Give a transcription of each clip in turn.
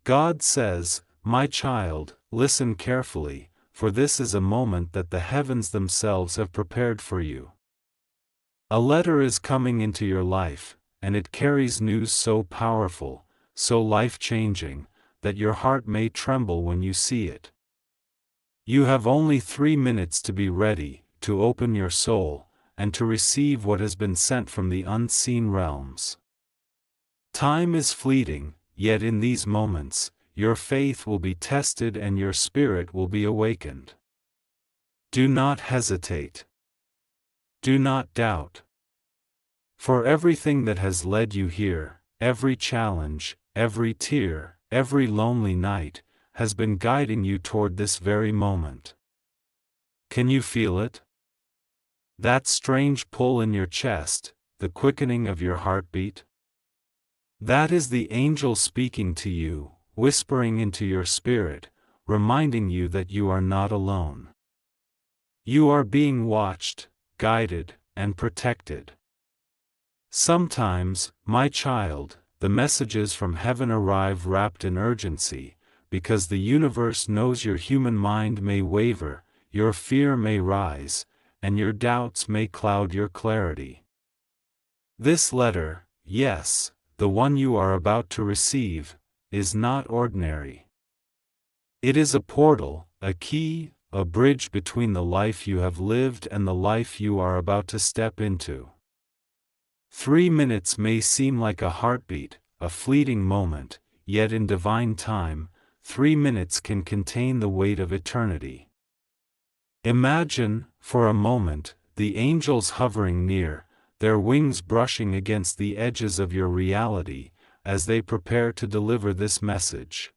God says, "My child, listen carefully, for this is a moment that the heavens themselves have prepared for you." A letter is coming into your life, and it carries news so powerful, so life-changing, that your heart may tremble when you see it. You have only 3 minutes to be ready, to open your soul, and to receive what has been sent from the unseen realms. Time is fleeting, yet in these moments, your faith will be tested and your spirit will be awakened. Do not hesitate. Do not doubt. For everything that has led you here, every challenge, every tear, every lonely night, has been guiding you toward this very moment. Can you feel it? That strange pull in your chest, the quickening of your heartbeat? That is the angel speaking to you, whispering into your spirit, reminding you that you are not alone. You are being watched, guided, and protected. Sometimes, my child, the messages from heaven arrive wrapped in urgency, because the universe knows your human mind may waver, your fear may rise, and your doubts may cloud your clarity. This letter, yes, the one you are about to receive, is not ordinary. It is a portal, a key, a bridge between the life you have lived and the life you are about to step into. 3 minutes may seem like a heartbeat, a fleeting moment, yet in divine time, 3 minutes can contain the weight of eternity. Imagine, for a moment, the angels hovering near, their wings brushing against the edges of your reality, as they prepare to deliver this message.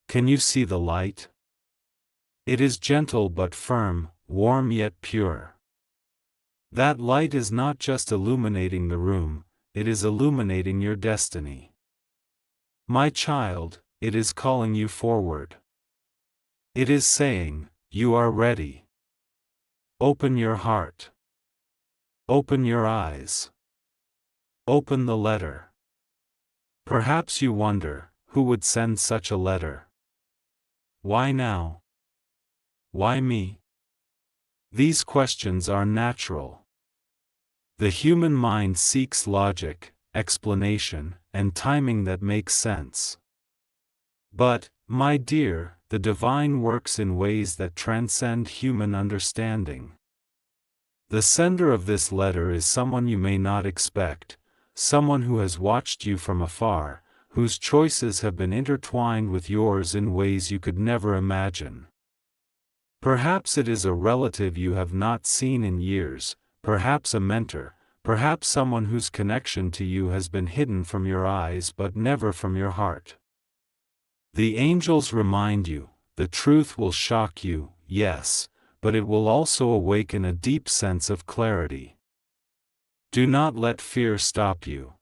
Can you see the light? It is gentle but firm, warm yet pure. That light is not just illuminating the room, it is illuminating your destiny. My child, it is calling you forward. It is saying, you are ready. Open your heart. Open your eyes. Open the letter. Perhaps you wonder, who would send such a letter? Why now? Why me? These questions are natural. The human mind seeks logic, explanation, and timing that makes sense. But, my dear, the divine works in ways that transcend human understanding. The sender of this letter is someone you may not expect, someone who has watched you from afar, whose choices have been intertwined with yours in ways you could never imagine. Perhaps it is a relative you have not seen in years, perhaps a mentor, perhaps someone whose connection to you has been hidden from your eyes but never from your heart. The angels remind you, the truth will shock you, yes, but it will also awaken a deep sense of clarity. Do not let fear stop you.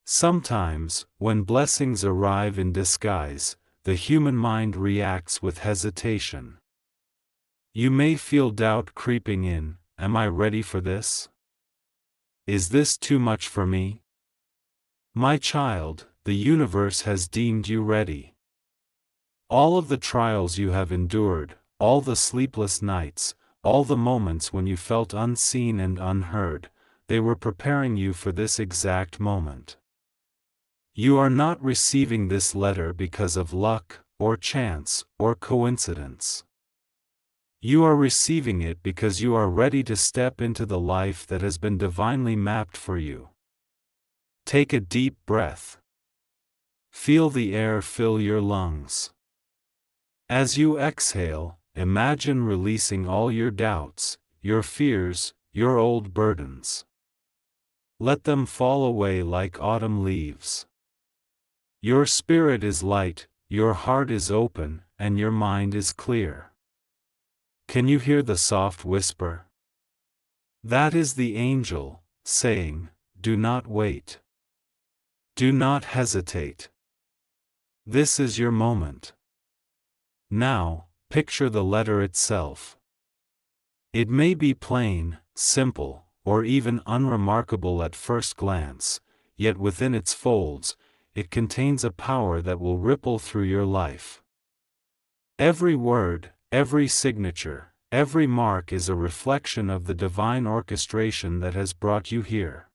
Sometimes, when blessings arrive in disguise, the human mind reacts with hesitation. You may feel doubt creeping in. Am I ready for this? Is this too much for me? My child, the universe has deemed you ready. All of the trials you have endured, all the sleepless nights, all the moments when you felt unseen and unheard, they were preparing you for this exact moment. You are not receiving this letter because of luck, or chance, or coincidence. You are receiving it because you are ready to step into the life that has been divinely mapped for you. Take a deep breath. Feel the air fill your lungs. As you exhale, imagine releasing all your doubts, your fears, your old burdens. Let them fall away like autumn leaves. Your spirit is light, your heart is open, and your mind is clear. Can you hear the soft whisper? That is the angel, saying, do not wait. Do not hesitate. This is your moment. Now, picture the letter itself. It may be plain, simple, or even unremarkable at first glance, yet within its folds, it contains a power that will ripple through your life. Every word, every signature, every mark is a reflection of the divine orchestration that has brought you here.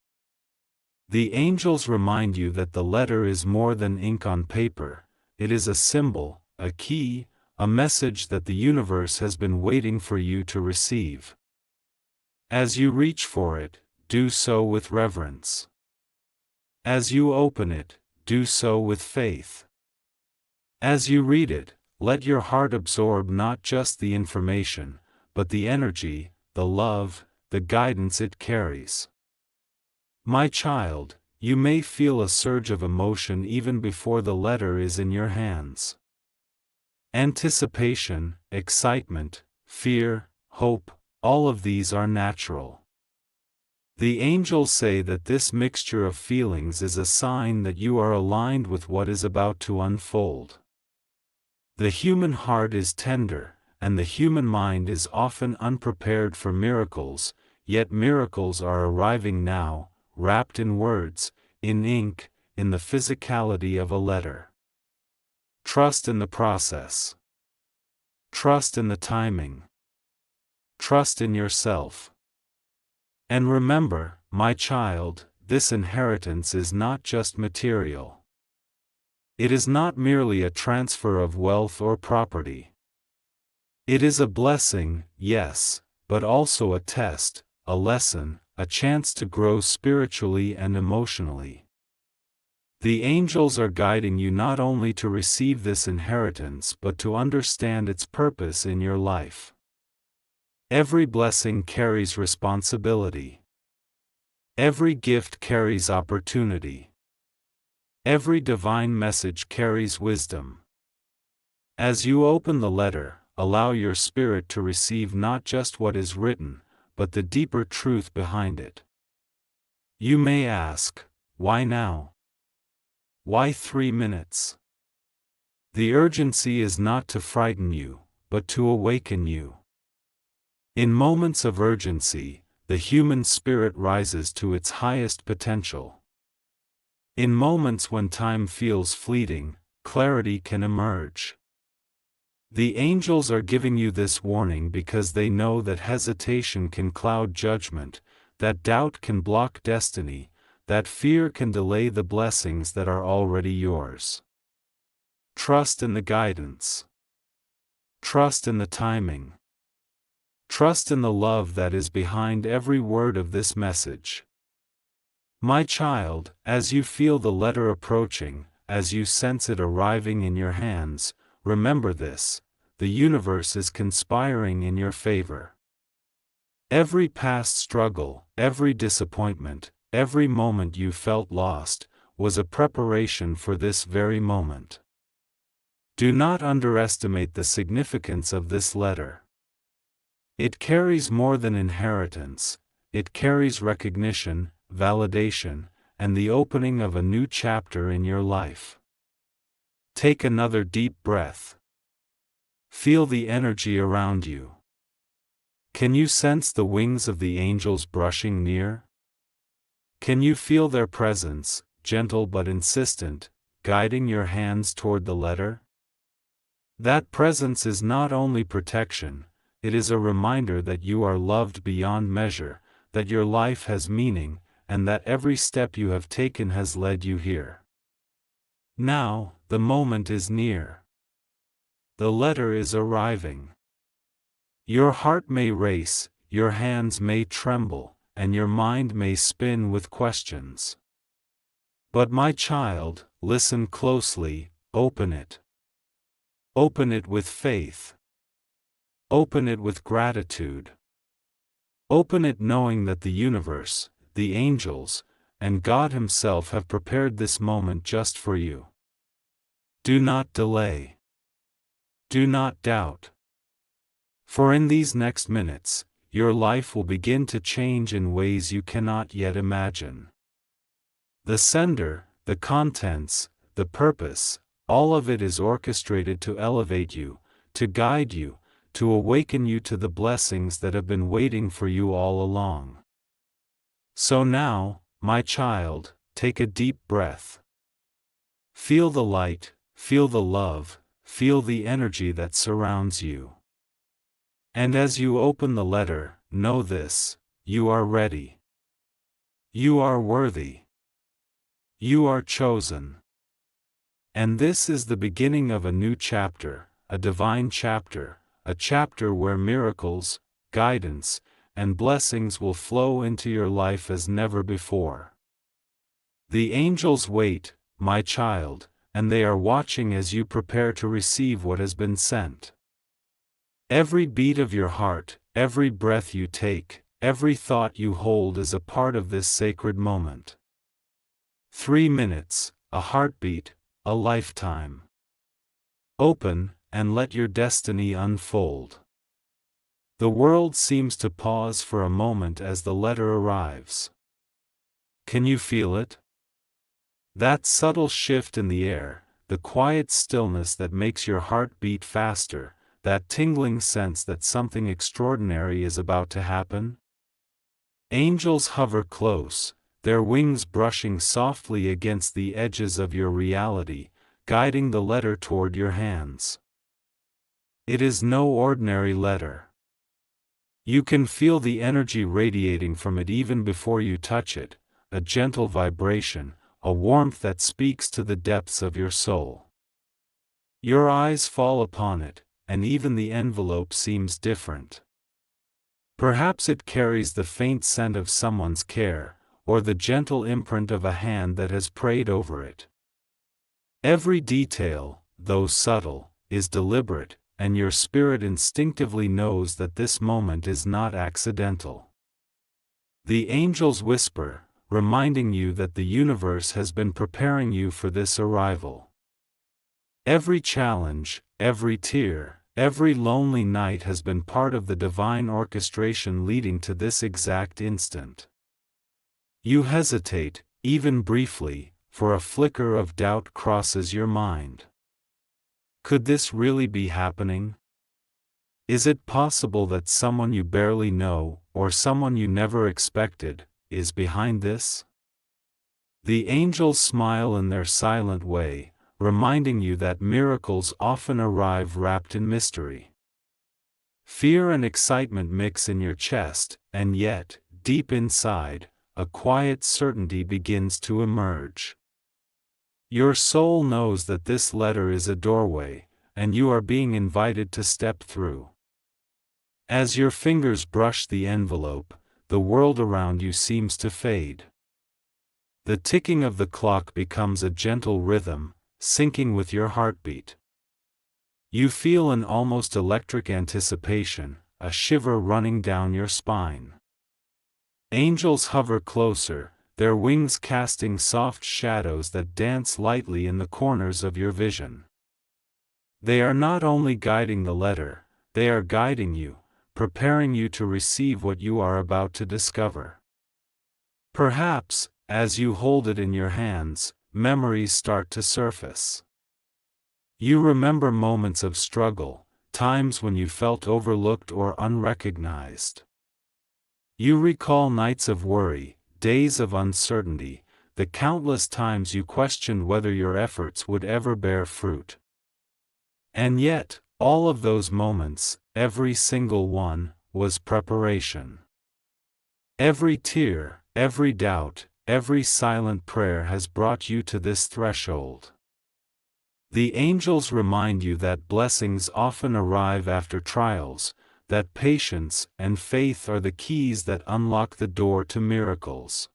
The angels remind you that the letter is more than ink on paper, it is a symbol, a key, a message that the universe has been waiting for you to receive. As you reach for it, do so with reverence. As you open it, do so with faith. As you read it, let your heart absorb not just the information, but the energy, the love, the guidance it carries. My child, you may feel a surge of emotion even before the letter is in your hands. Anticipation, excitement, fear, hope, all of these are natural. The angels say that this mixture of feelings is a sign that you are aligned with what is about to unfold. The human heart is tender, and the human mind is often unprepared for miracles, yet miracles are arriving now, wrapped in words, in ink, in the physicality of a letter. Trust in the process. Trust in the timing. Trust in yourself. And remember, my child, this inheritance is not just material. It is not merely a transfer of wealth or property. It is a blessing, yes, but also a test, a lesson, a chance to grow spiritually and emotionally. The angels are guiding you not only to receive this inheritance but to understand its purpose in your life. Every blessing carries responsibility. Every gift carries opportunity. Every divine message carries wisdom. As you open the letter, allow your spirit to receive not just what is written, but the deeper truth behind it. You may ask, why now? Why 3 minutes? The urgency is not to frighten you, but to awaken you. In moments of urgency, the human spirit rises to its highest potential. In moments when time feels fleeting, clarity can emerge. The angels are giving you this warning because they know that hesitation can cloud judgment, that doubt can block destiny, that fear can delay the blessings that are already yours. Trust in the guidance. Trust in the timing. Trust in the love that is behind every word of this message. My child, as you feel the letter approaching, as you sense it arriving in your hands, remember this: the universe is conspiring in your favor. Every past struggle, every disappointment, every moment you felt lost, was a preparation for this very moment. Do not underestimate the significance of this letter. It carries more than inheritance, it carries recognition, validation, and the opening of a new chapter in your life. Take another deep breath. Feel the energy around you. Can you sense the wings of the angels brushing near? Can you feel their presence, gentle but insistent, guiding your hands toward the letter? That presence is not only protection, it is a reminder that you are loved beyond measure, that your life has meaning, and that every step you have taken has led you here. Now, the moment is near. The letter is arriving. Your heart may race, your hands may tremble, and your mind may spin with questions. But my child, listen closely, open it. Open it with faith. Open it with gratitude. Open it knowing that the universe, the angels, and God Himself have prepared this moment just for you. Do not delay. Do not doubt. For in these next minutes, your life will begin to change in ways you cannot yet imagine. The sender, the contents, the purpose, all of it is orchestrated to elevate you, to guide you, to awaken you to the blessings that have been waiting for you all along. So now, my child, take a deep breath. Feel the light, feel the love, feel the energy that surrounds you. And as you open the letter, know this: you are ready. You are worthy. You are chosen. And this is the beginning of a new chapter, a divine chapter, a chapter where miracles, guidance, and blessings will flow into your life as never before. The angels wait, my child, and they are watching as you prepare to receive what has been sent. Every beat of your heart, every breath you take, every thought you hold is a part of this sacred moment. 3 minutes, a heartbeat, a lifetime. Open, and let your destiny unfold. The world seems to pause for a moment as the letter arrives. Can you feel it? That subtle shift in the air, the quiet stillness that makes your heart beat faster, that tingling sense that something extraordinary is about to happen? Angels hover close, their wings brushing softly against the edges of your reality, guiding the letter toward your hands. It is no ordinary letter. You can feel the energy radiating from it even before you touch it, a gentle vibration, a warmth that speaks to the depths of your soul. Your eyes fall upon it, and even the envelope seems different. Perhaps it carries the faint scent of someone's care, or the gentle imprint of a hand that has prayed over it. Every detail, though subtle, is deliberate, and your spirit instinctively knows that this moment is not accidental. The angels whisper, reminding you that the universe has been preparing you for this arrival. Every challenge, every tear, every lonely night has been part of the divine orchestration leading to this exact instant. You hesitate, even briefly, for a flicker of doubt crosses your mind. Could this really be happening? Is it possible that someone you barely know, or someone you never expected, is behind this? The angels smile in their silent way, reminding you that miracles often arrive wrapped in mystery. Fear and excitement mix in your chest, and yet, deep inside, a quiet certainty begins to emerge. Your soul knows that this letter is a doorway, and you are being invited to step through. As your fingers brush the envelope, the world around you seems to fade. The ticking of the clock becomes a gentle rhythm, syncing with your heartbeat. You feel an almost electric anticipation, a shiver running down your spine. Angels hover closer, their wings casting soft shadows that dance lightly in the corners of your vision. They are not only guiding the letter, they are guiding you, preparing you to receive what you are about to discover. Perhaps, as you hold it in your hands, memories start to surface. You remember moments of struggle, times when you felt overlooked or unrecognized. You recall nights of worry, days of uncertainty, the countless times you questioned whether your efforts would ever bear fruit. And yet, all of those moments, every single one, was preparation. Every tear, every doubt, every silent prayer has brought you to this threshold. The angels remind you that blessings often arrive after trials, that patience and faith are the keys that unlock the door to miracles.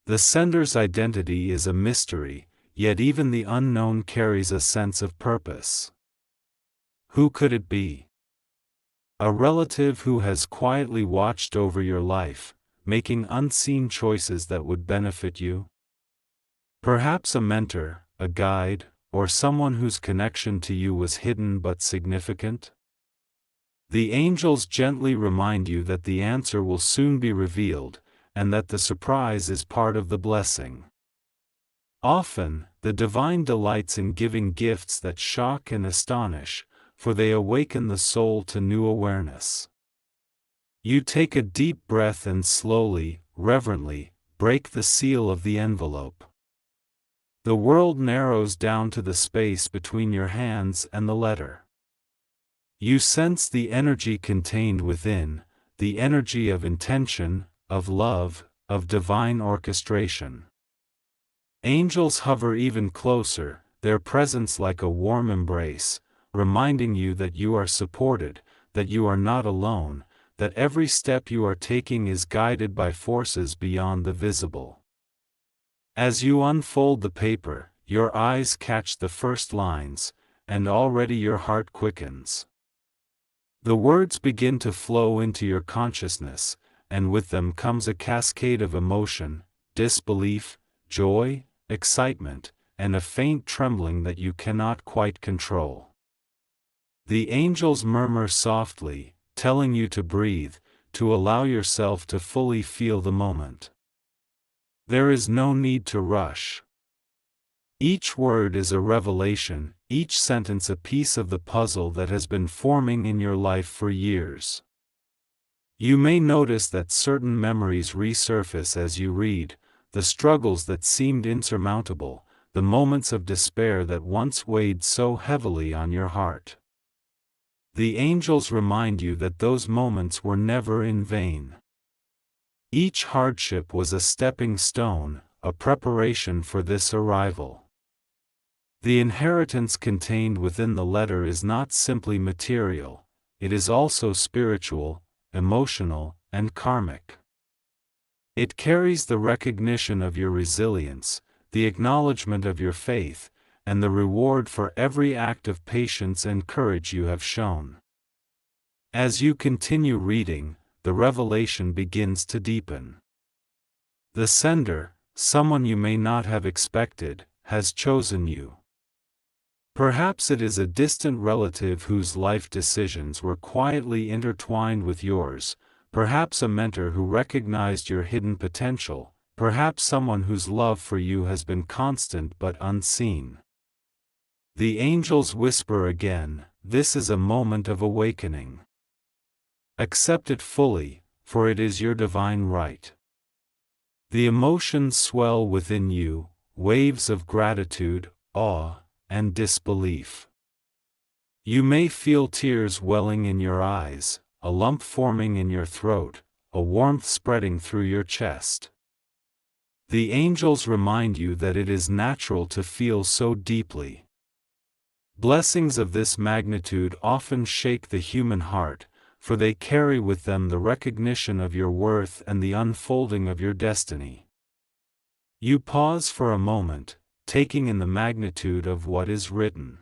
The sender's identity is a mystery, yet even the unknown carries a sense of purpose. Who could it be? A relative who has quietly watched over your life, making unseen choices that would benefit you? Perhaps a mentor, a guide, or someone whose connection to you was hidden but significant? The angels gently remind you that the answer will soon be revealed, and that the surprise is part of the blessing. Often, the divine delights in giving gifts that shock and astonish, for they awaken the soul to new awareness. You take a deep breath and slowly, reverently, break the seal of the envelope. The world narrows down to the space between your hands and the letter. You sense the energy contained within, the energy of intention, of love, of divine orchestration. Angels hover even closer, their presence like a warm embrace, reminding you that you are supported, that you are not alone, that every step you are taking is guided by forces beyond the visible. As you unfold the paper, your eyes catch the first lines, and already your heart quickens. The words begin to flow into your consciousness, and with them comes a cascade of emotion, disbelief, joy, excitement, and a faint trembling that you cannot quite control. The angels murmur softly, telling you to breathe, to allow yourself to fully feel the moment. There is no need to rush. Each word is a revelation, each sentence a piece of the puzzle that has been forming in your life for years. You may notice that certain memories resurface as you read, the struggles that seemed insurmountable, the moments of despair that once weighed so heavily on your heart. The angels remind you that those moments were never in vain. Each hardship was a stepping stone, a preparation for this arrival. The inheritance contained within the letter is not simply material, it is also spiritual, emotional, and karmic. It carries the recognition of your resilience, the acknowledgement of your faith, and the reward for every act of patience and courage you have shown. As you continue reading, the revelation begins to deepen. The sender, someone you may not have expected, has chosen you. Perhaps it is a distant relative whose life decisions were quietly intertwined with yours, perhaps a mentor who recognized your hidden potential, perhaps someone whose love for you has been constant but unseen. The angels whisper again, "This is a moment of awakening. Accept it fully, for it is your divine right." The emotions swell within you, waves of gratitude, awe, and disbelief. You may feel tears welling in your eyes, a lump forming in your throat, a warmth spreading through your chest. The angels remind you that it is natural to feel so deeply. Blessings of this magnitude often shake the human heart, for they carry with them the recognition of your worth and the unfolding of your destiny. You pause for a moment, taking in the magnitude of what is written.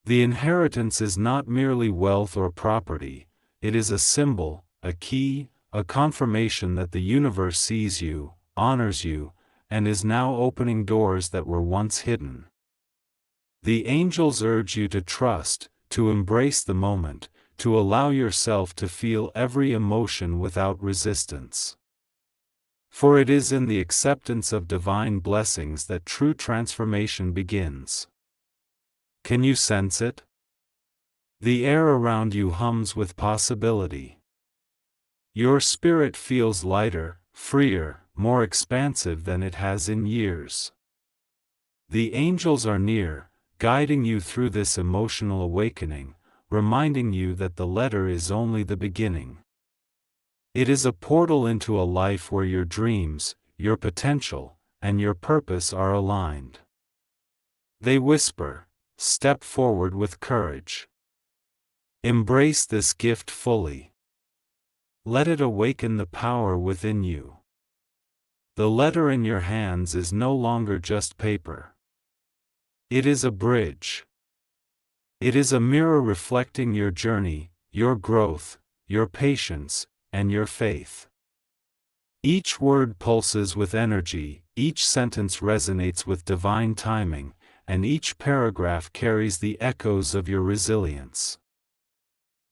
The inheritance is not merely wealth or property, it is a symbol, a key, a confirmation that the universe sees you, honors you, and is now opening doors that were once hidden. The angels urge you to trust, to embrace the moment, to allow yourself to feel every emotion without resistance. For it is in the acceptance of divine blessings that true transformation begins. Can you sense it? The air around you hums with possibility. Your spirit feels lighter, freer, more expansive than it has in years. The angels are near, guiding you through this emotional awakening, reminding you that the letter is only the beginning. It is a portal into a life where your dreams, your potential, and your purpose are aligned. They whisper, "Step forward with courage. Embrace this gift fully. Let it awaken the power within you." The letter in your hands is no longer just paper. It is a bridge. It is a mirror reflecting your journey, your growth, your patience, and your faith. Each word pulses with energy, each sentence resonates with divine timing, and each paragraph carries the echoes of your resilience.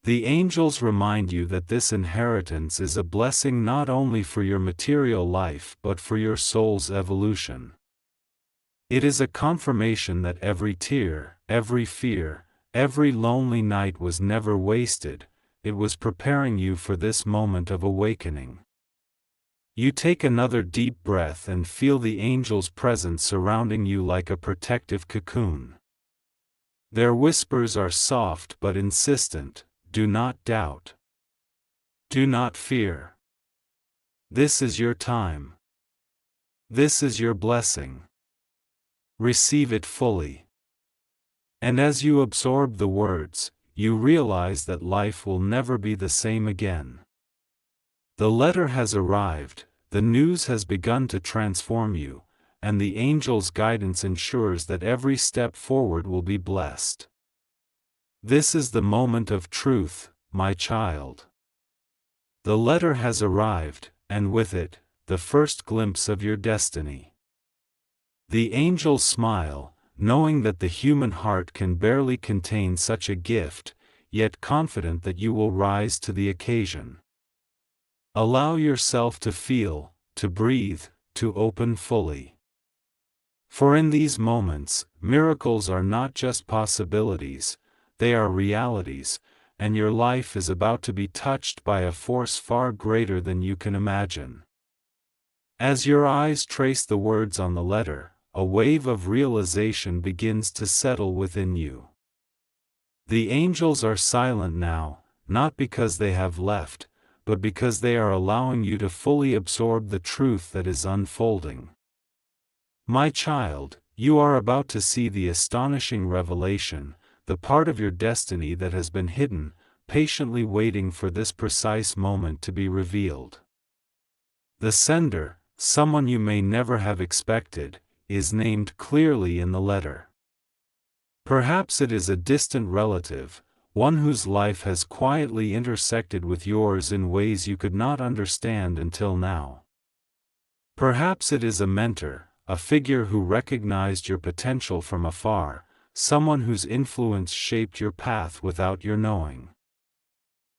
The angels remind you that this inheritance is a blessing not only for your material life but for your soul's evolution. It is a confirmation that every tear, every fear, every lonely night was never wasted, it was preparing you for this moment of awakening. You take another deep breath and feel the angel's presence surrounding you like a protective cocoon. Their whispers are soft but insistent. Do not doubt. Do not fear. This is your time. This is your blessing. Receive it fully. And as you absorb the words, you realize that life will never be the same again. The letter has arrived, the news has begun to transform you, and the angel's guidance ensures that every step forward will be blessed. This is the moment of truth, my child. The letter has arrived, and with it, the first glimpse of your destiny. The angels smile, knowing that the human heart can barely contain such a gift, yet confident that you will rise to the occasion. Allow yourself to feel, to breathe, to open fully. For in these moments, miracles are not just possibilities, they are realities, and your life is about to be touched by a force far greater than you can imagine. As your eyes trace the words on the letter, a wave of realization begins to settle within you. The angels are silent now, not because they have left, but because they are allowing you to fully absorb the truth that is unfolding. My child, you are about to see the astonishing revelation, the part of your destiny that has been hidden, patiently waiting for this precise moment to be revealed. The sender, someone you may never have expected, is named clearly in the letter. Perhaps it is a distant relative, one whose life has quietly intersected with yours in ways you could not understand until now. Perhaps it is a mentor, a figure who recognized your potential from afar, someone whose influence shaped your path without your knowing.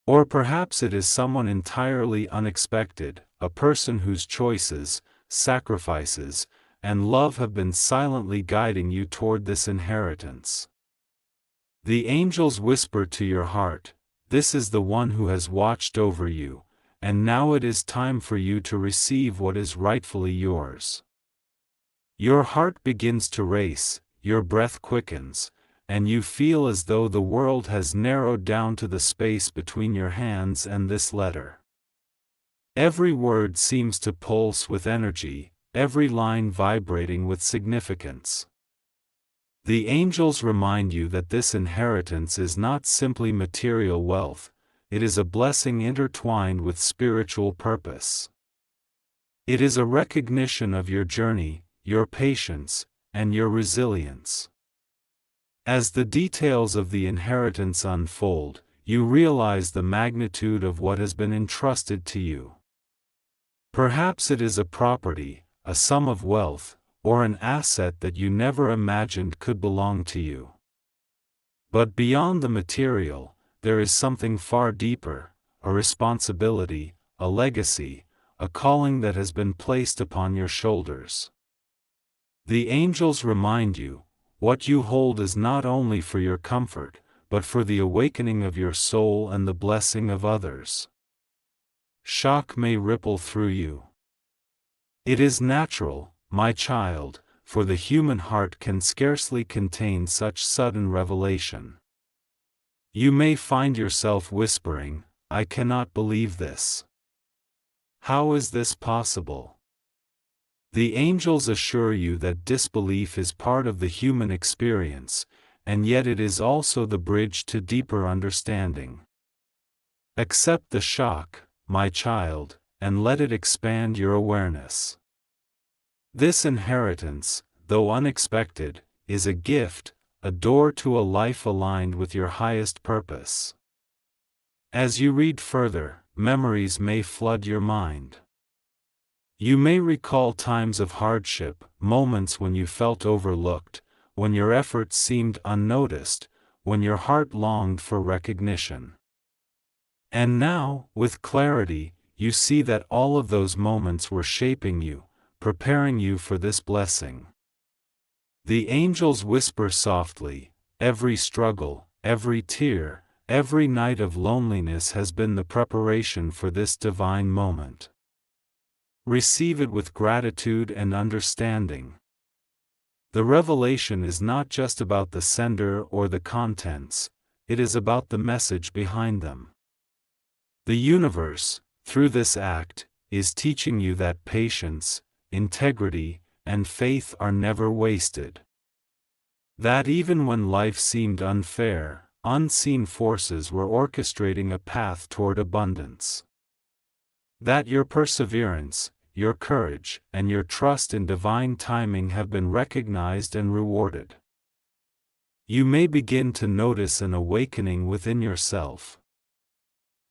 Or perhaps it is someone entirely unexpected, a person whose choices, sacrifices, and love have been silently guiding you toward this inheritance. The angels whisper to your heart, "This is the one who has watched over you, and now it is time for you to receive what is rightfully yours." Your heart begins to race, your breath quickens, and you feel as though the world has narrowed down to the space between your hands and this letter. Every word seems to pulse with energy, every line vibrating with significance. The angels remind you that this inheritance is not simply material wealth, it is a blessing intertwined with spiritual purpose. It is a recognition of your journey, your patience, and your resilience. As the details of the inheritance unfold, you realize the magnitude of what has been entrusted to you. Perhaps it is a property, a sum of wealth, or an asset that you never imagined could belong to you. But beyond the material, there is something far deeper, a responsibility, a legacy, a calling that has been placed upon your shoulders. The angels remind you, what you hold is not only for your comfort, but for the awakening of your soul and the blessing of others. Shock may ripple through you. It is natural, my child, for the human heart can scarcely contain such sudden revelation. You may find yourself whispering, "I cannot believe this. How is this possible?" The angels assure you that disbelief is part of the human experience, and yet it is also the bridge to deeper understanding. Accept the shock, my child, and let it expand your awareness. This inheritance, though unexpected, is a gift, a door to a life aligned with your highest purpose. As you read further, memories may flood your mind. You may recall times of hardship, moments when you felt overlooked, when your efforts seemed unnoticed, when your heart longed for recognition. And now, with clarity, you see that all of those moments were shaping you, preparing you for this blessing. The angels whisper softly, "Every struggle, every tear, every night of loneliness has been the preparation for this divine moment." Receive it with gratitude and understanding. The revelation is not just about the sender or the contents, it is about the message behind them. The universe, through this act, is teaching you that patience, integrity, and faith are never wasted. That even when life seemed unfair, unseen forces were orchestrating a path toward abundance. That your perseverance, your courage, and your trust in divine timing have been recognized and rewarded. You may begin to notice an awakening within yourself.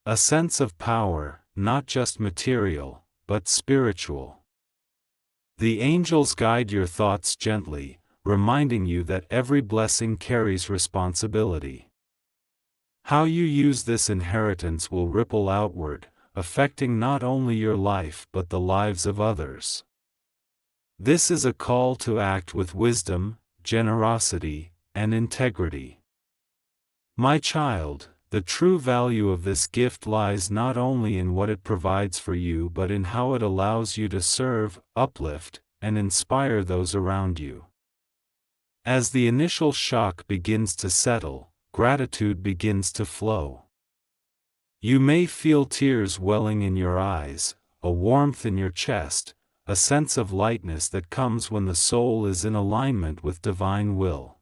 A sense of power, not just material, but spiritual. The angels guide your thoughts gently, reminding you that every blessing carries responsibility. How you use this inheritance will ripple outward, affecting not only your life but the lives of others. This is a call to act with wisdom, generosity, and integrity. My child, the true value of this gift lies not only in what it provides for you but in how it allows you to serve, uplift, and inspire those around you. As the initial shock begins to settle, gratitude begins to flow. You may feel tears welling in your eyes, a warmth in your chest, a sense of lightness that comes when the soul is in alignment with divine will.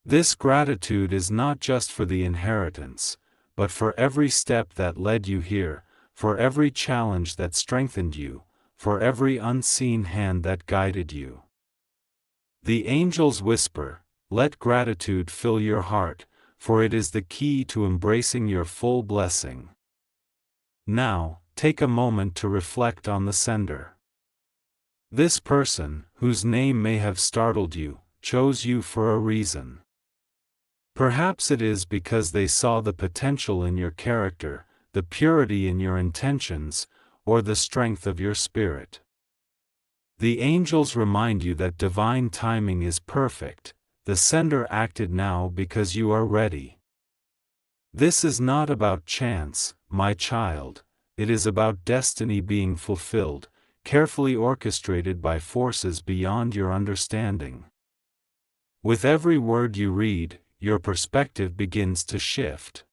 This gratitude is not just for the inheritance, but for every step that led you here, for every challenge that strengthened you, for every unseen hand that guided you. The angels whisper, "Let gratitude fill your heart, for it is the key to embracing your full blessing." Now, take a moment to reflect on the sender. This person, whose name may have startled you, chose you for a reason. Perhaps it is because they saw the potential in your character, the purity in your intentions, or the strength of your spirit. The angels remind you that divine timing is perfect. The sender acted now because you are ready. This is not about chance, my child, it is about destiny being fulfilled, carefully orchestrated by forces beyond your understanding. With every word you read, your perspective begins to shift.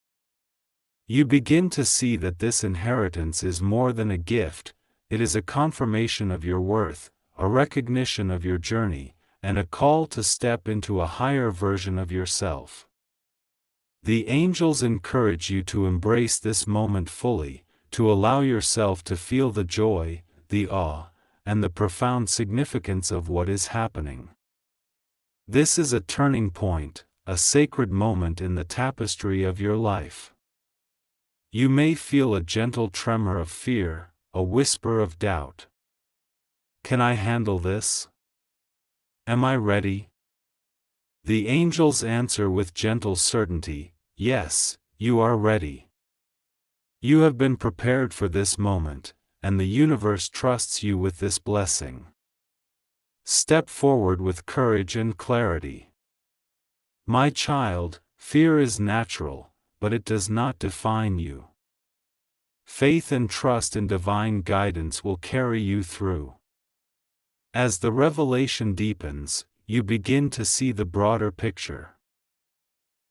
You begin to see that this inheritance is more than a gift, it is a confirmation of your worth, a recognition of your journey, and a call to step into a higher version of yourself. The angels encourage you to embrace this moment fully, to allow yourself to feel the joy, the awe, and the profound significance of what is happening. This is a turning point, a sacred moment in the tapestry of your life. You may feel a gentle tremor of fear, a whisper of doubt. Can I handle this? Am I ready? The angels answer with gentle certainty, yes, you are ready. You have been prepared for this moment, and the universe trusts you with this blessing. Step forward with courage and clarity. My child, fear is natural, but it does not define you. Faith and trust in divine guidance will carry you through. As the revelation deepens, you begin to see the broader picture.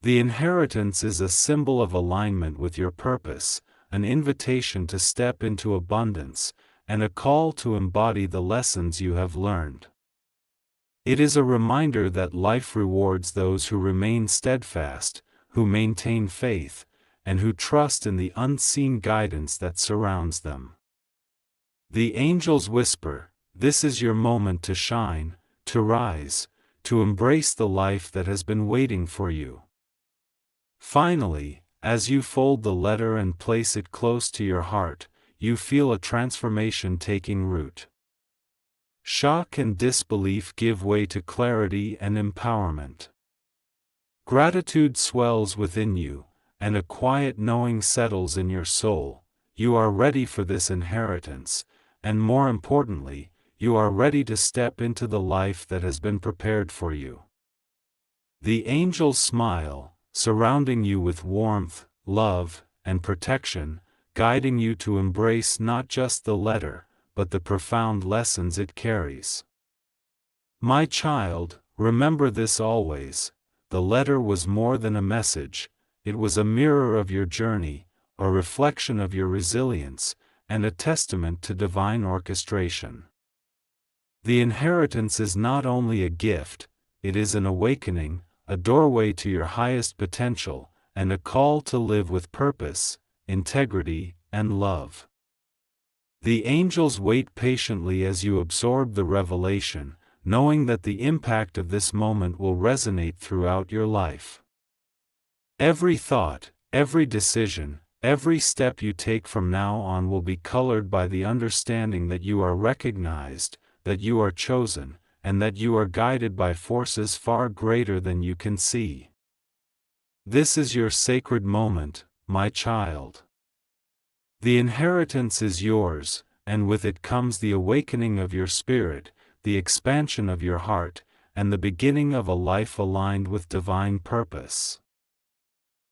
The inheritance is a symbol of alignment with your purpose, an invitation to step into abundance, and a call to embody the lessons you have learned. It is a reminder that life rewards those who remain steadfast, who maintain faith, and who trust in the unseen guidance that surrounds them. The angels whisper, "This is your moment to shine, to rise, to embrace the life that has been waiting for you." Finally, as you fold the letter and place it close to your heart, you feel a transformation taking root. Shock and disbelief give way to clarity and empowerment. Gratitude swells within you, and a quiet knowing settles in your soul. You are ready for this inheritance, and more importantly, you are ready to step into the life that has been prepared for you. The angels smile, surrounding you with warmth, love, and protection, guiding you to embrace not just the letter, but the profound lessons it carries. My child, remember this always: the letter was more than a message, it was a mirror of your journey, a reflection of your resilience, and a testament to divine orchestration. The inheritance is not only a gift, it is an awakening, a doorway to your highest potential, and a call to live with purpose, integrity, and love. The angels wait patiently as you absorb the revelation, knowing that the impact of this moment will resonate throughout your life. Every thought, every decision, every step you take from now on will be colored by the understanding that you are recognized, that you are chosen, and that you are guided by forces far greater than you can see. This is your sacred moment, my child. The inheritance is yours, and with it comes the awakening of your spirit, the expansion of your heart, and the beginning of a life aligned with divine purpose.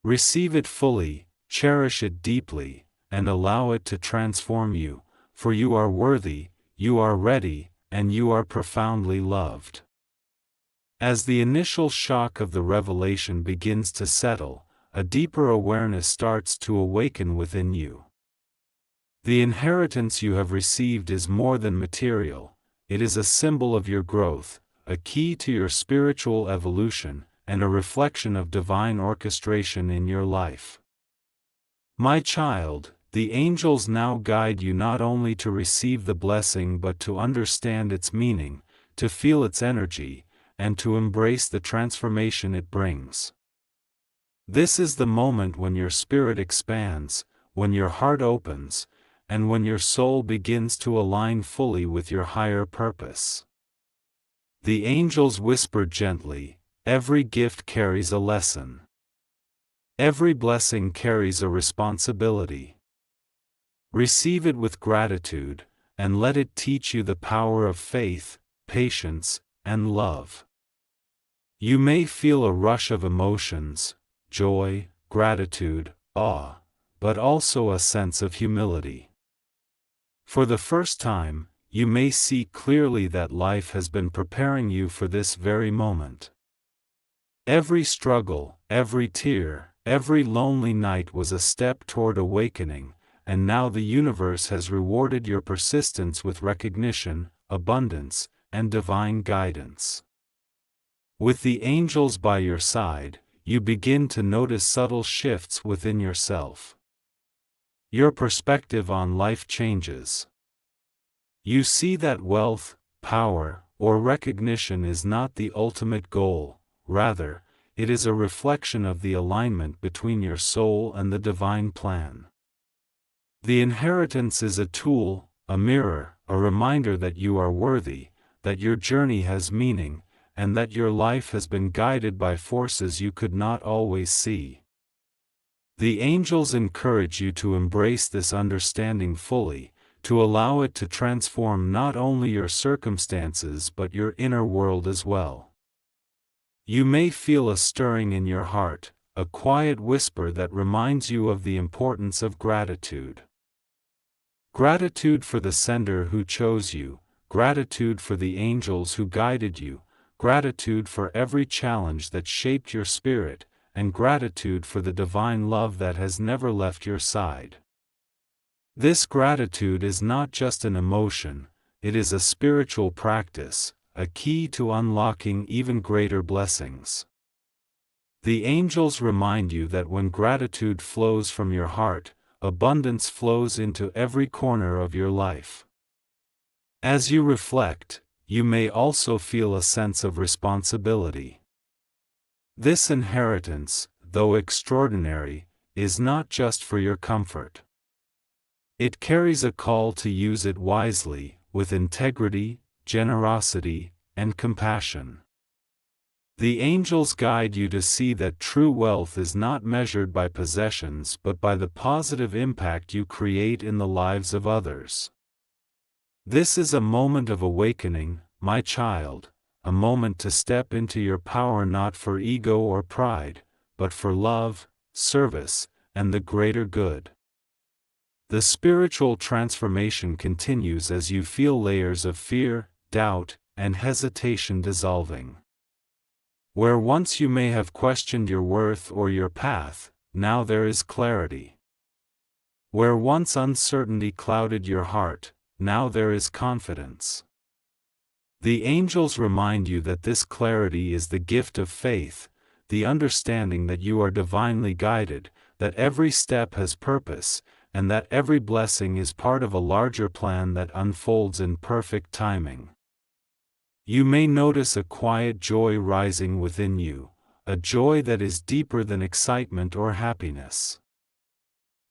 Receive it fully, cherish it deeply, and allow it to transform you, for you are worthy, you are ready, and you are profoundly loved. As the initial shock of the revelation begins to settle, a deeper awareness starts to awaken within you. The inheritance you have received is more than material, it is a symbol of your growth, a key to your spiritual evolution, and a reflection of divine orchestration in your life. My child, the angels now guide you not only to receive the blessing but to understand its meaning, to feel its energy, and to embrace the transformation it brings. This is the moment when your spirit expands, when your heart opens, and when your soul begins to align fully with your higher purpose. The angels whisper gently, every gift carries a lesson. Every blessing carries a responsibility. Receive it with gratitude, and let it teach you the power of faith, patience, and love. You may feel a rush of emotions, joy, gratitude, awe, but also a sense of humility. For the first time, you may see clearly that life has been preparing you for this very moment. Every struggle, every tear, every lonely night was a step toward awakening, and now the universe has rewarded your persistence with recognition, abundance, and divine guidance. With the angels by your side, you begin to notice subtle shifts within yourself. Your perspective on life changes. You see that wealth, power, or recognition is not the ultimate goal, rather, it is a reflection of the alignment between your soul and the divine plan. The inheritance is a tool, a mirror, a reminder that you are worthy, that your journey has meaning, and that your life has been guided by forces you could not always see. The angels encourage you to embrace this understanding fully, to allow it to transform not only your circumstances but your inner world as well. You may feel a stirring in your heart, a quiet whisper that reminds you of the importance of gratitude. Gratitude for the sender who chose you, gratitude for the angels who guided you, gratitude for every challenge that shaped your spirit, and gratitude for the divine love that has never left your side. This gratitude is not just an emotion, it is a spiritual practice, a key to unlocking even greater blessings. The angels remind you that when gratitude flows from your heart, abundance flows into every corner of your life. As you reflect, you may also feel a sense of responsibility. This inheritance, though extraordinary, is not just for your comfort. It carries a call to use it wisely, with integrity, generosity, and compassion. The angels guide you to see that true wealth is not measured by possessions but by the positive impact you create in the lives of others. This is a moment of awakening, my child, a moment to step into your power not for ego or pride, but for love, service, and the greater good. The spiritual transformation continues as you feel layers of fear, doubt, and hesitation dissolving. Where once you may have questioned your worth or your path, now there is clarity. Where once uncertainty clouded your heart, now there is confidence. The angels remind you that this clarity is the gift of faith, the understanding that you are divinely guided, that every step has purpose, and that every blessing is part of a larger plan that unfolds in perfect timing. You may notice a quiet joy rising within you, a joy that is deeper than excitement or happiness.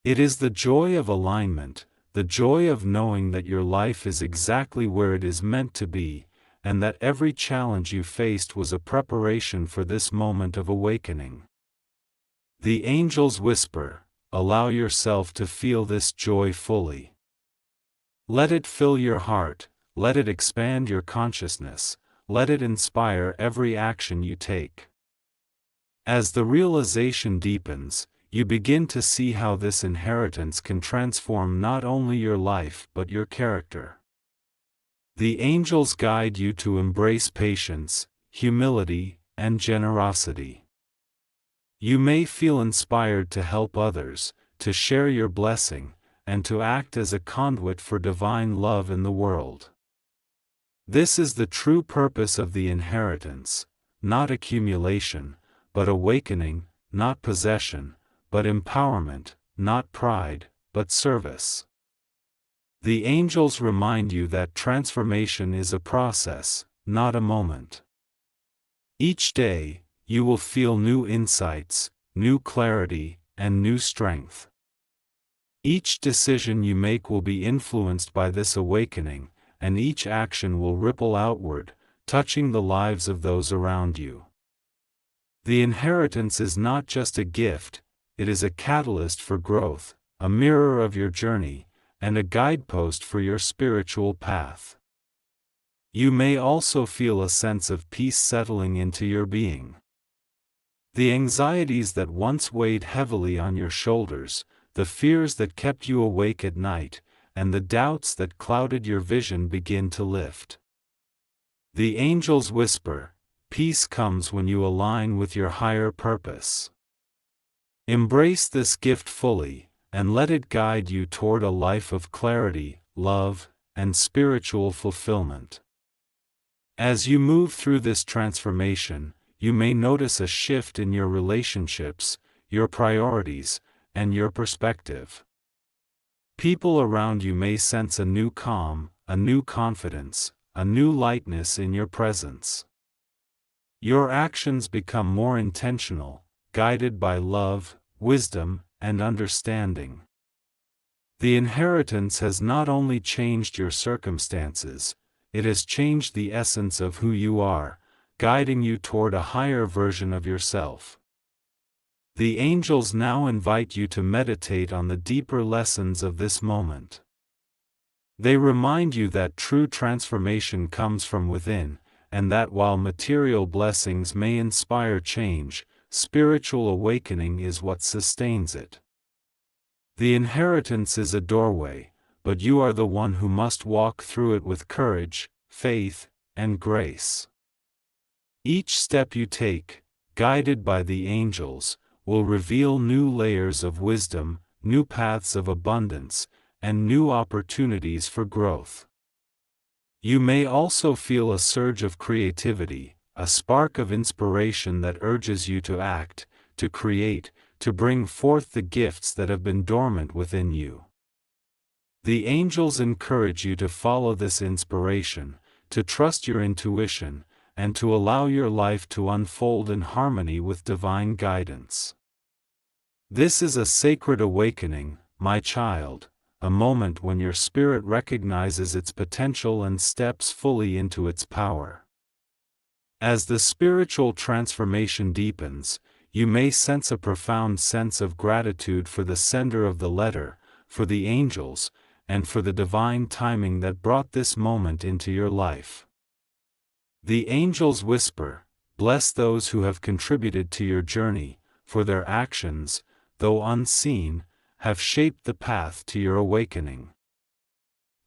It is the joy of alignment, the joy of knowing that your life is exactly where it is meant to be, and that every challenge you faced was a preparation for this moment of awakening. The angels whisper, allow yourself to feel this joy fully. Let it fill your heart, let it expand your consciousness, let it inspire every action you take. As the realization deepens, you begin to see how this inheritance can transform not only your life but your character. The angels guide you to embrace patience, humility, and generosity. You may feel inspired to help others, to share your blessing, and to act as a conduit for divine love in the world. This is the true purpose of the inheritance, not accumulation, but awakening, not possession, but empowerment, not pride, but service. The angels remind you that transformation is a process, not a moment. Each day, you will feel new insights, new clarity, and new strength. Each decision you make will be influenced by this awakening, and each action will ripple outward, touching the lives of those around you. The inheritance is not just a gift, it is a catalyst for growth, a mirror of your journey, and a guidepost for your spiritual path. You may also feel a sense of peace settling into your being. The anxieties that once weighed heavily on your shoulders, the fears that kept you awake at night, and the doubts that clouded your vision begin to lift. The angels whisper, peace comes when you align with your higher purpose. Embrace this gift fully, and let it guide you toward a life of clarity, love, and spiritual fulfillment. As you move through this transformation, you may notice a shift in your relationships, your priorities, and your perspective. People around you may sense a new calm, a new confidence, a new lightness in your presence. Your actions become more intentional, guided by love, wisdom, and understanding. The inheritance has not only changed your circumstances, it has changed the essence of who you are, guiding you toward a higher version of yourself. The angels now invite you to meditate on the deeper lessons of this moment. They remind you that true transformation comes from within, and that while material blessings may inspire change, spiritual awakening is what sustains it. The inheritance is a doorway, but you are the one who must walk through it with courage, faith, and grace. Each step you take, guided by the angels, will reveal new layers of wisdom, new paths of abundance, and new opportunities for growth. You may also feel a surge of creativity, a spark of inspiration that urges you to act, to create, to bring forth the gifts that have been dormant within you. The angels encourage you to follow this inspiration, to trust your intuition, and to allow your life to unfold in harmony with divine guidance. This is a sacred awakening, my child, a moment when your spirit recognizes its potential and steps fully into its power. As the spiritual transformation deepens, you may sense a profound sense of gratitude for the sender of the letter, for the angels, and for the divine timing that brought this moment into your life. The angels whisper, bless those who have contributed to your journey, for their actions, though unseen, have shaped the path to your awakening.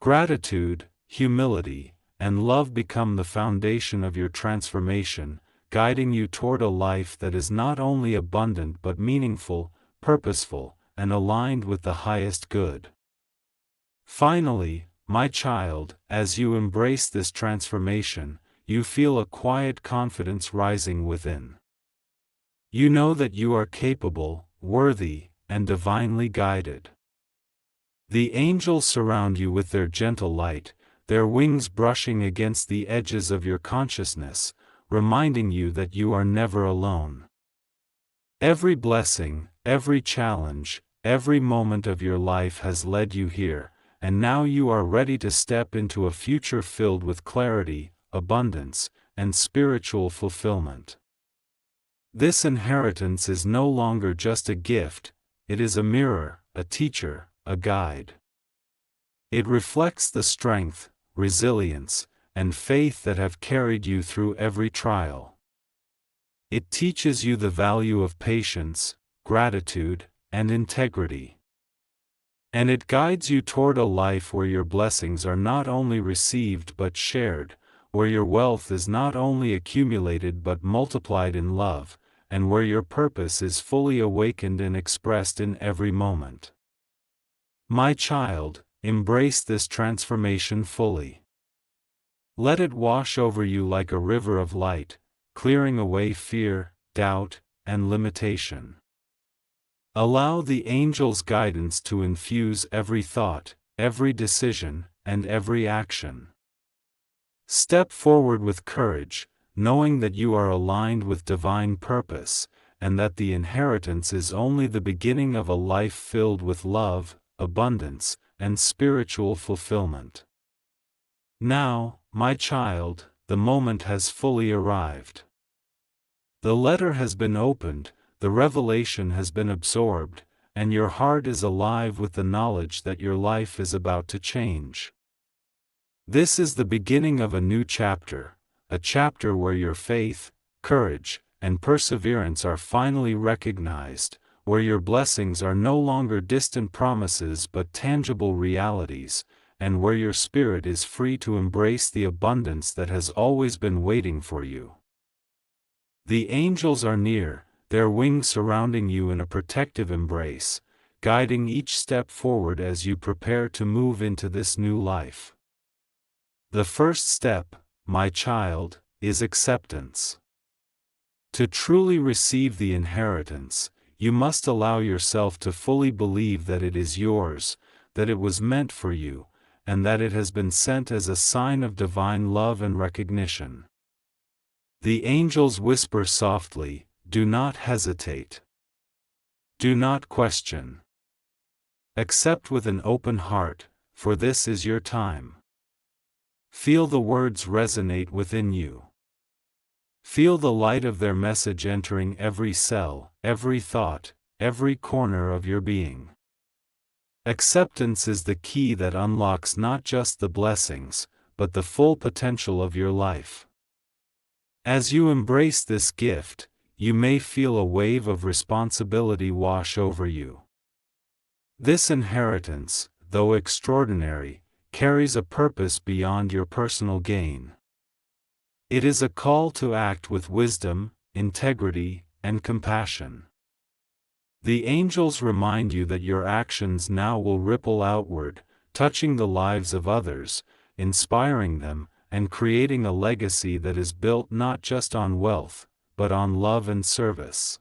Gratitude, humility, and love become the foundation of your transformation, guiding you toward a life that is not only abundant but meaningful, purposeful, and aligned with the highest good. Finally, my child, as you embrace this transformation, you feel a quiet confidence rising within. You know that you are capable, worthy, and divinely guided. The angels surround you with their gentle light, their wings brushing against the edges of your consciousness, reminding you that you are never alone. Every blessing, every challenge, every moment of your life has led you here, and now you are ready to step into a future filled with clarity, abundance, and spiritual fulfillment. This inheritance is no longer just a gift, it is a mirror, a teacher, a guide. It reflects the strength, resilience, and faith that have carried you through every trial. It teaches you the value of patience, gratitude, and integrity. And it guides you toward a life where your blessings are not only received but shared, where your wealth is not only accumulated but multiplied in love, and where your purpose is fully awakened and expressed in every moment. My child, embrace this transformation fully. Let it wash over you like a river of light, clearing away fear, doubt, and limitation. Allow the angels' guidance to infuse every thought, every decision, and every action. Step forward with courage, knowing that you are aligned with divine purpose, and that the inheritance is only the beginning of a life filled with love, abundance, and spiritual fulfillment. Now, my child, the moment has fully arrived. The letter has been opened, the revelation has been absorbed, and your heart is alive with the knowledge that your life is about to change. This is the beginning of a new chapter, a chapter where your faith, courage, and perseverance are finally recognized, where your blessings are no longer distant promises but tangible realities, and where your spirit is free to embrace the abundance that has always been waiting for you. The angels are near, their wings surrounding you in a protective embrace, guiding each step forward as you prepare to move into this new life. The first step, my child, is acceptance. To truly receive the inheritance, you must allow yourself to fully believe that it is yours, that it was meant for you, and that it has been sent as a sign of divine love and recognition. The angels whisper softly, "Do not hesitate. Do not question. Accept with an open heart, for this is your time." Feel the words resonate within you. Feel the light of their message entering every cell, every thought, every corner of your being. Acceptance is the key that unlocks not just the blessings, but the full potential of your life. As you embrace this gift, you may feel a wave of responsibility wash over you. This inheritance, though extraordinary, carries a purpose beyond your personal gain. It is a call to act with wisdom, integrity, and compassion. The angels remind you that your actions now will ripple outward, touching the lives of others, inspiring them, and creating a legacy that is built not just on wealth, but on love and service.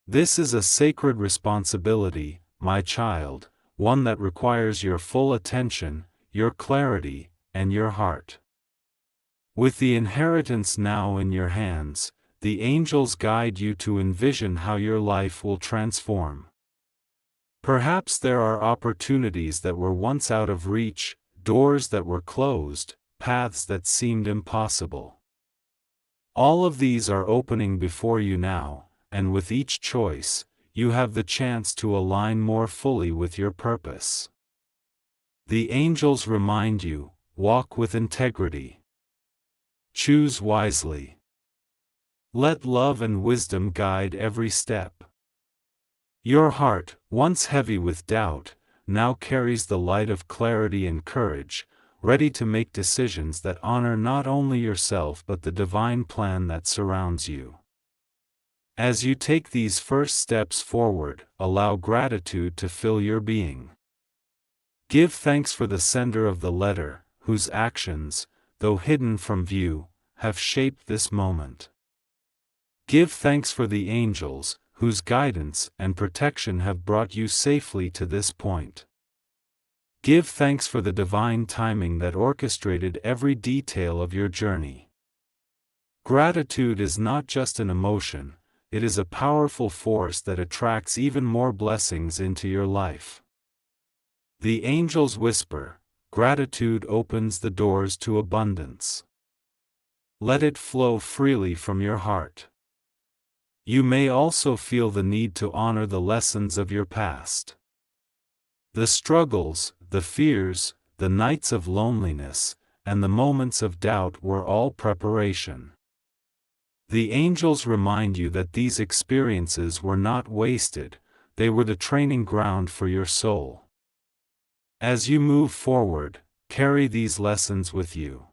This is a sacred responsibility, my child, one that requires your full attention, your clarity, and your heart. With the inheritance now in your hands, the angels guide you to envision how your life will transform. Perhaps there are opportunities that were once out of reach, doors that were closed, paths that seemed impossible. All of these are opening before you now, and with each choice, you have the chance to align more fully with your purpose. The angels remind you, walk with integrity. Choose wisely. Let love and wisdom guide every step. Your heart, once heavy with doubt, now carries the light of clarity and courage, ready to make decisions that honor not only yourself but the divine plan that surrounds you. As you take these first steps forward, allow gratitude to fill your being. Give thanks for the sender of the letter, whose actions, though hidden from view, have shaped this moment. Give thanks for the angels, whose guidance and protection have brought you safely to this point. Give thanks for the divine timing that orchestrated every detail of your journey. Gratitude is not just an emotion, it is a powerful force that attracts even more blessings into your life. The angels whisper, gratitude opens the doors to abundance. Let it flow freely from your heart. You may also feel the need to honor the lessons of your past. The struggles, the fears, the nights of loneliness, and the moments of doubt were all preparation. The angels remind you that these experiences were not wasted, they were the training ground for your soul. As you move forward, carry these lessons with you.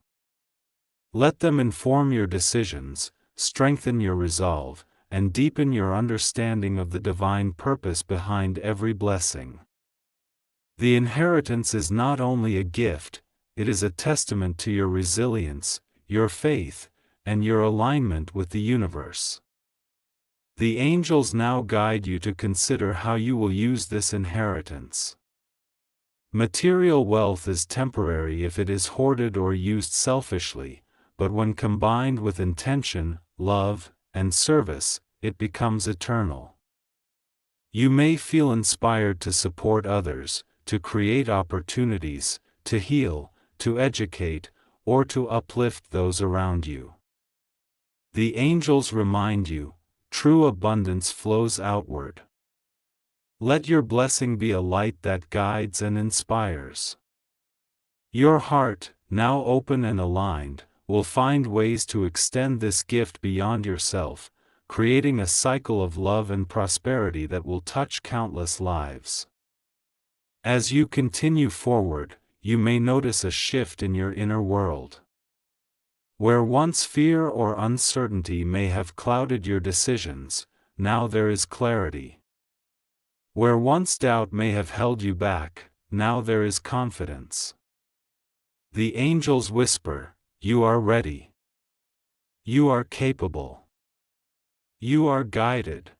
Let them inform your decisions, strengthen your resolve, and deepen your understanding of the divine purpose behind every blessing. The inheritance is not only a gift, it is a testament to your resilience, your faith, and your alignment with the universe. The angels now guide you to consider how you will use this inheritance. Material wealth is temporary if it is hoarded or used selfishly, but when combined with intention, love, and service, it becomes eternal. You may feel inspired to support others, to create opportunities, to heal, to educate, or to uplift those around you. The angels remind you, true abundance flows outward. Let your blessing be a light that guides and inspires. Your heart, now open and aligned, will find ways to extend this gift beyond yourself, creating a cycle of love and prosperity that will touch countless lives. As you continue forward, you may notice a shift in your inner world. Where once fear or uncertainty may have clouded your decisions, now there is clarity. Where once doubt may have held you back, now there is confidence. The angels whisper, you are ready. You are capable. You are guided.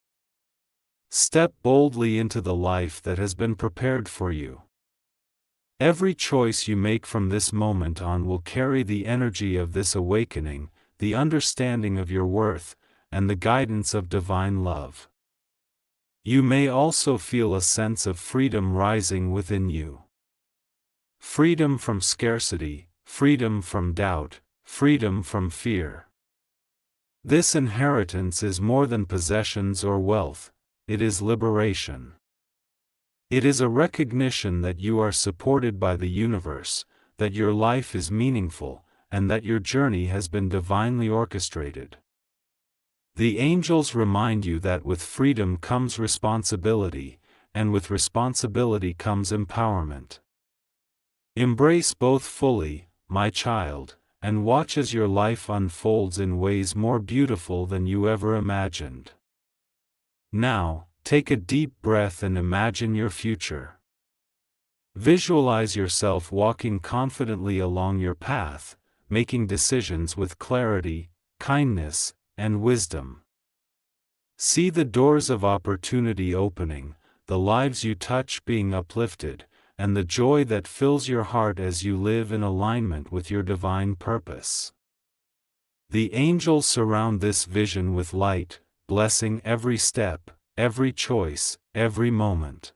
Step boldly into the life that has been prepared for you. Every choice you make from this moment on will carry the energy of this awakening, the understanding of your worth, and the guidance of divine love. You may also feel a sense of freedom rising within you. Freedom from scarcity, freedom from doubt, freedom from fear. This inheritance is more than possessions or wealth, it is liberation. It is a recognition that you are supported by the universe, that your life is meaningful, and that your journey has been divinely orchestrated. The angels remind you that with freedom comes responsibility, and with responsibility comes empowerment. Embrace both fully, my child, and watch as your life unfolds in ways more beautiful than you ever imagined. Now, take a deep breath and imagine your future. Visualize yourself walking confidently along your path, making decisions with clarity, kindness, and wisdom. See the doors of opportunity opening, the lives you touch being uplifted, and the joy that fills your heart as you live in alignment with your divine purpose. The angels surround this vision with light, blessing every step, every choice, every moment.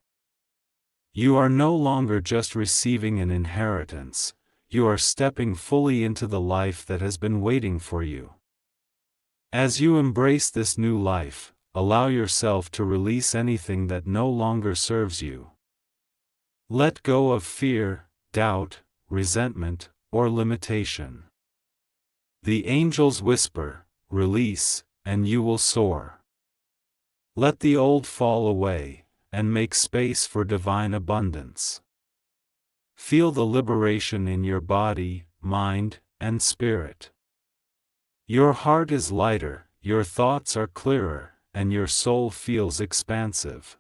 You are no longer just receiving an inheritance, you are stepping fully into the life that has been waiting for you. As you embrace this new life, allow yourself to release anything that no longer serves you. Let go of fear, doubt, resentment, or limitation. The angels whisper, release, and you will soar. Let the old fall away, and make space for divine abundance. Feel the liberation in your body, mind, and spirit. Your heart is lighter, your thoughts are clearer, and your soul feels expansive.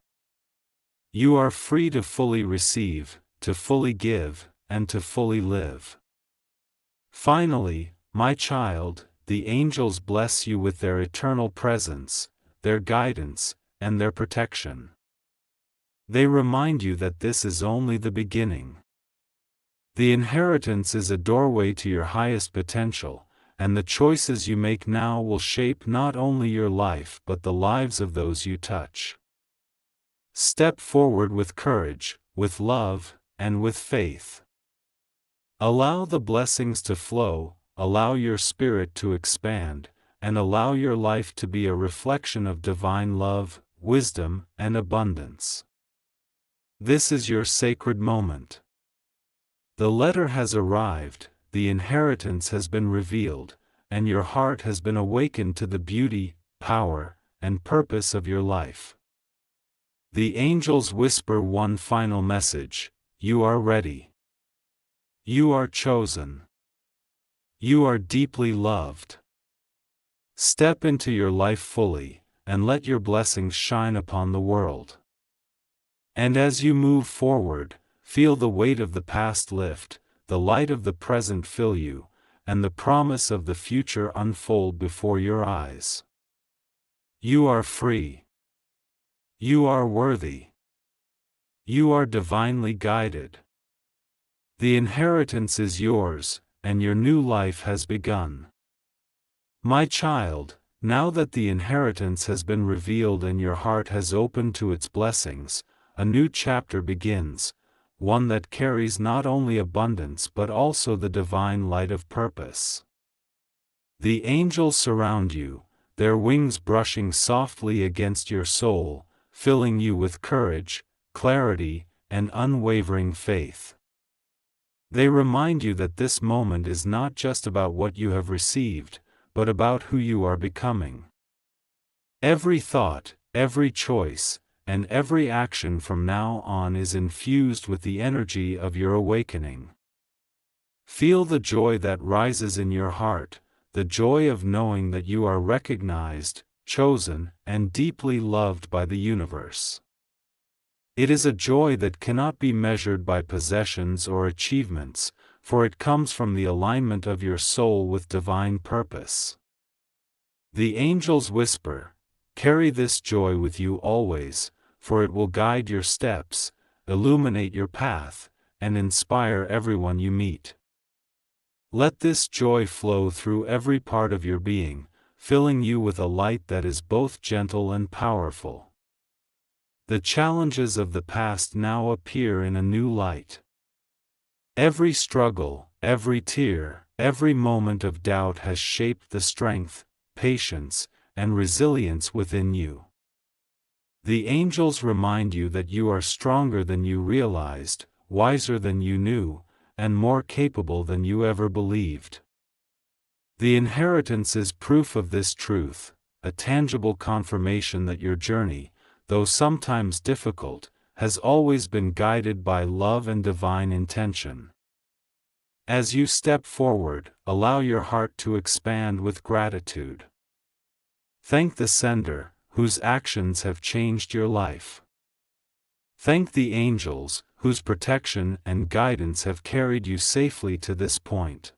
You are free to fully receive, to fully give, and to fully live. Finally, my child, the angels bless you with their eternal presence, their guidance, and their protection. They remind you that this is only the beginning. The inheritance is a doorway to your highest potential, and the choices you make now will shape not only your life but the lives of those you touch. Step forward with courage, with love, and with faith. Allow the blessings to flow, allow your spirit to expand, and allow your life to be a reflection of divine love, wisdom, and abundance. This is your sacred moment. The letter has arrived, the inheritance has been revealed, and your heart has been awakened to the beauty, power, and purpose of your life. The angels whisper one final message: you are ready. You are chosen. You are deeply loved. Step into your life fully, and let your blessings shine upon the world. And as you move forward, feel the weight of the past lift, the light of the present fill you, and the promise of the future unfold before your eyes. You are free. You are worthy. You are divinely guided. The inheritance is yours, and your new life has begun. My child, now that the inheritance has been revealed and your heart has opened to its blessings, a new chapter begins, one that carries not only abundance but also the divine light of purpose. The angels surround you, their wings brushing softly against your soul, filling you with courage, clarity, and unwavering faith. They remind you that this moment is not just about what you have received, but about who you are becoming. Every thought, every choice, and every action from now on is infused with the energy of your awakening. Feel the joy that rises in your heart, the joy of knowing that you are recognized, chosen, and deeply loved by the universe. It is a joy that cannot be measured by possessions or achievements, for it comes from the alignment of your soul with divine purpose. The angels whisper, "Carry this joy with you always, for it will guide your steps, illuminate your path, and inspire everyone you meet." Let this joy flow through every part of your being, filling you with a light that is both gentle and powerful. The challenges of the past now appear in a new light. Every struggle, every tear, every moment of doubt has shaped the strength, patience, and resilience within you. The angels remind you that you are stronger than you realized, wiser than you knew, and more capable than you ever believed. The inheritance is proof of this truth, a tangible confirmation that your journey, though sometimes difficult, has always been guided by love and divine intention. As you step forward, allow your heart to expand with gratitude. Thank the sender, whose actions have changed your life. Thank the angels, whose protection and guidance have carried you safely to this point.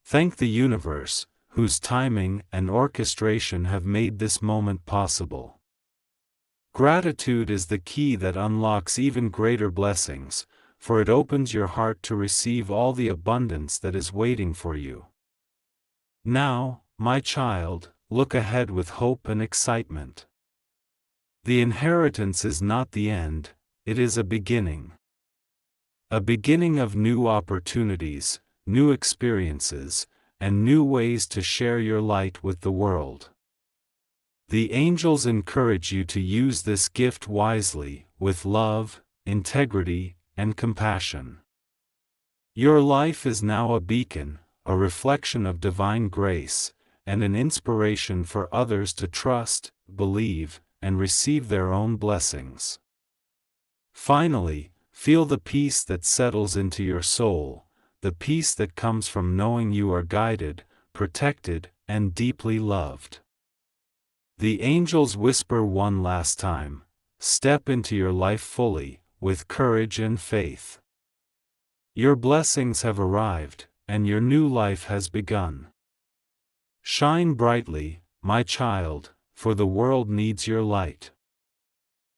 Thank the universe, whose timing and orchestration have made this moment possible. Gratitude is the key that unlocks even greater blessings, for it opens your heart to receive all the abundance that is waiting for you. Now, my child, look ahead with hope and excitement. The inheritance is not the end, it is a beginning. A beginning of new opportunities, new experiences, and new ways to share your light with the world. The angels encourage you to use this gift wisely, with love, integrity, and compassion. Your life is now a beacon, a reflection of divine grace, and an inspiration for others to trust, believe, and receive their own blessings. Finally, feel the peace that settles into your soul, the peace that comes from knowing you are guided, protected, and deeply loved. The angels whisper one last time, step into your life fully, with courage and faith. Your blessings have arrived, and your new life has begun. Shine brightly, my child, for the world needs your light.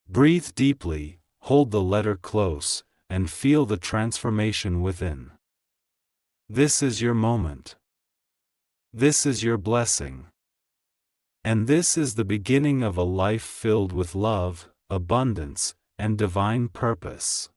Breathe deeply, hold the letter close, and feel the transformation within. This is your moment. This is your blessing. And this is the beginning of a life filled with love, abundance, and divine purpose.